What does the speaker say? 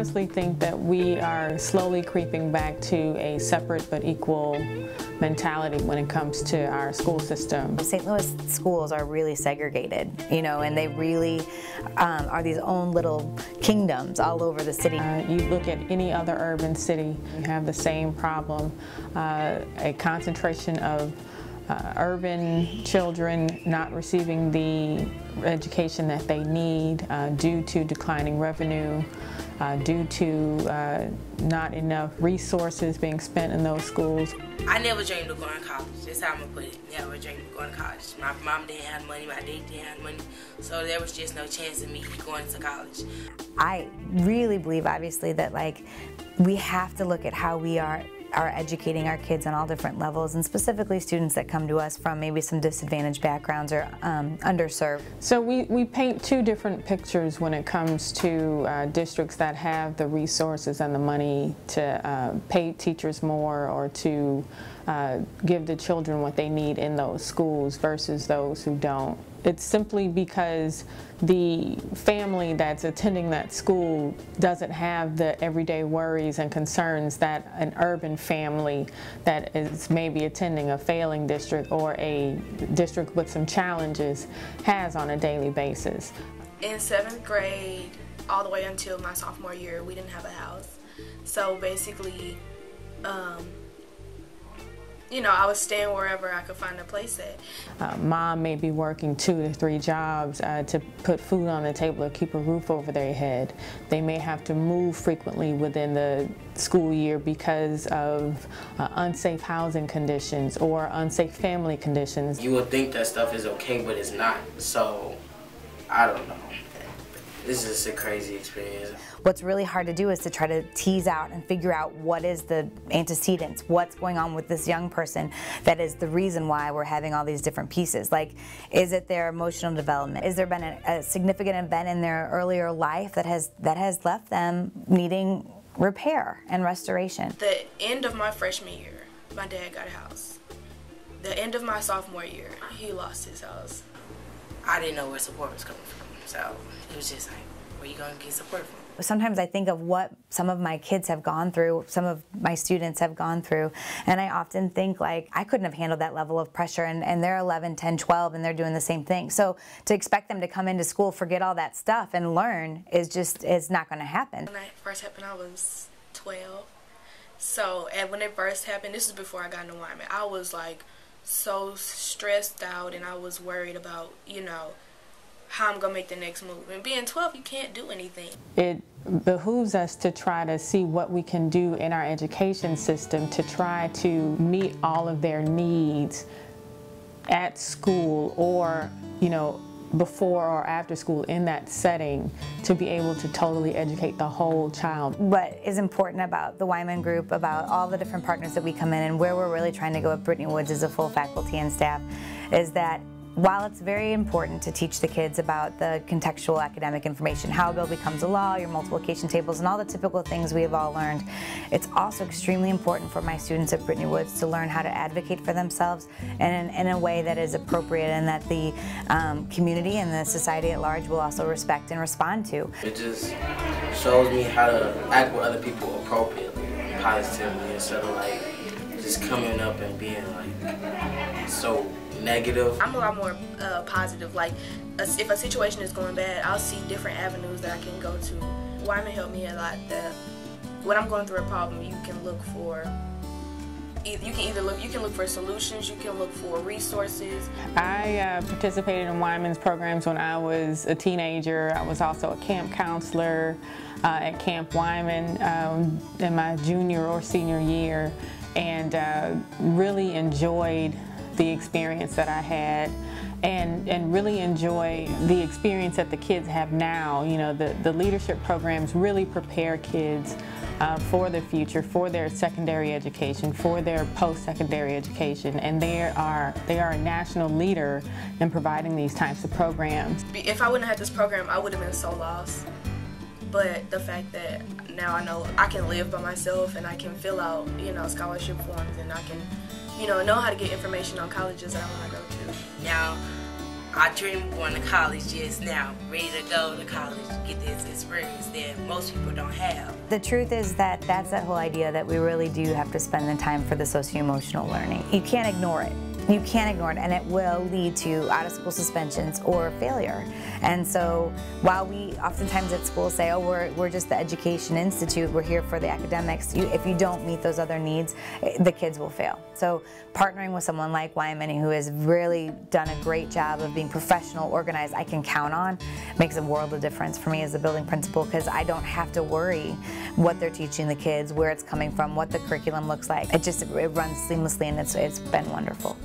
honestly think that we are slowly creeping back to a separate but equal mentality when it comes to our school system. St. Louis schools are really segregated, you know, and they really are these own little kingdoms all over the city. You look at any other urban city, you have the same problem, a concentration of urban children not receiving the education that they need due to declining revenue, due to not enough resources being spent in those schools. I never dreamed of going to college. That's how I'm going to put it. Never dreamed of going to college. My mom didn't have money, my dad didn't have money, so there was just no chance of me going to college. I really believe, obviously, that like we have to look at how we are educating our kids on all different levels, and specifically students that come to us from maybe some disadvantaged backgrounds or underserved. So we paint two different pictures when it comes to districts that have the resources and the money to pay teachers more or to give the children what they need in those schools versus those who don't. It's simply because the family that's attending that school doesn't have the everyday worries and concerns that an urban family that is maybe attending a failing district or a district with some challenges has on a daily basis. In 7th grade, all the way until my sophomore year, we didn't have a house. So basically, you know, I was staying wherever I could find a place at. Mom may be working 2 to 3 jobs to put food on the table or keep a roof over their head. They may have to move frequently within the school year because of unsafe housing conditions or unsafe family conditions. You would think that stuff is okay, but it's not. So, I don't know. This is just a crazy experience. What's really hard to do is to try to tease out and figure out what is the antecedents, what's going on with this young person that is the reason why we're having all these different pieces. Like, is it their emotional development? Has there been a significant event in their earlier life that has left them needing repair and restoration? The end of my freshman year, my dad got a house. The end of my sophomore year, he lost his house. I didn't know where support was coming from, so it was just like, where you going to get support from? Sometimes I think of what some of my kids have gone through, some of my students have gone through, and I often think like I couldn't have handled that level of pressure, and they're 11, 10, 12, and they're doing the same thing. So to expect them to come into school, forget all that stuff, and learn is not going to happen. When it first happened, I was 12. So and when it first happened, this is before I got into Wyman, I was like so stressed out, and I was worried about, you know, how I'm going to make the next move. And being 12, you can't do anything. It behooves us to try to see what we can do in our education system to try to meet all of their needs at school or, you know, before or after school in that setting to be able to totally educate the whole child. What is important about the Wyman group, about all the different partners that we come in and where we're really trying to go at Brittany Woods as a full faculty and staff, is that while it's very important to teach the kids about the contextual academic information, how a bill becomes a law, your multiplication tables, and all the typical things we have all learned, it's also extremely important for my students at Brittany Woods to learn how to advocate for themselves in a way that is appropriate and that the community and the society at large will also respect and respond to. It just shows me how to act with other people appropriately and positively instead of like just coming up and being like so negative. I'm a lot more positive. Like, if a situation is going bad, I'll see different avenues that I can go to. Wyman helped me a lot. That when I'm going through a problem, you can look for. You can look for solutions. You can look for resources. I participated in Wyman's programs when I was a teenager. I was also a camp counselor at Camp Wyman in my junior or senior year, and really enjoyed the experience that I had, and really enjoy the experience that the kids have now. You know, the leadership programs really prepare kids for the future, for their secondary education, for their post-secondary education, and they are a national leader in providing these types of programs. If I wouldn't have had this program, I would have been so lost. But the fact that now I know I can live by myself and I can fill out, you know, scholarship forms, and I can, you know how to get information on colleges that I want to go to. Now, I dream of going to college just now, ready to go to college, get this experience that most people don't have. The truth is that that's that whole idea that we really do have to spend the time for the socio-emotional learning. You can't ignore it. You can't ignore it, and it will lead to out-of-school suspensions or failure. And so while we oftentimes at school say, oh, we're just the education institute, we're here for the academics, if you don't meet those other needs, the kids will fail. So partnering with someone like Wyman, who has really done a great job of being professional, organized, I can count on, makes a world of difference for me as a building principal, because I don't have to worry what they're teaching the kids, where it's coming from, what the curriculum looks like. It runs seamlessly, and it's been wonderful.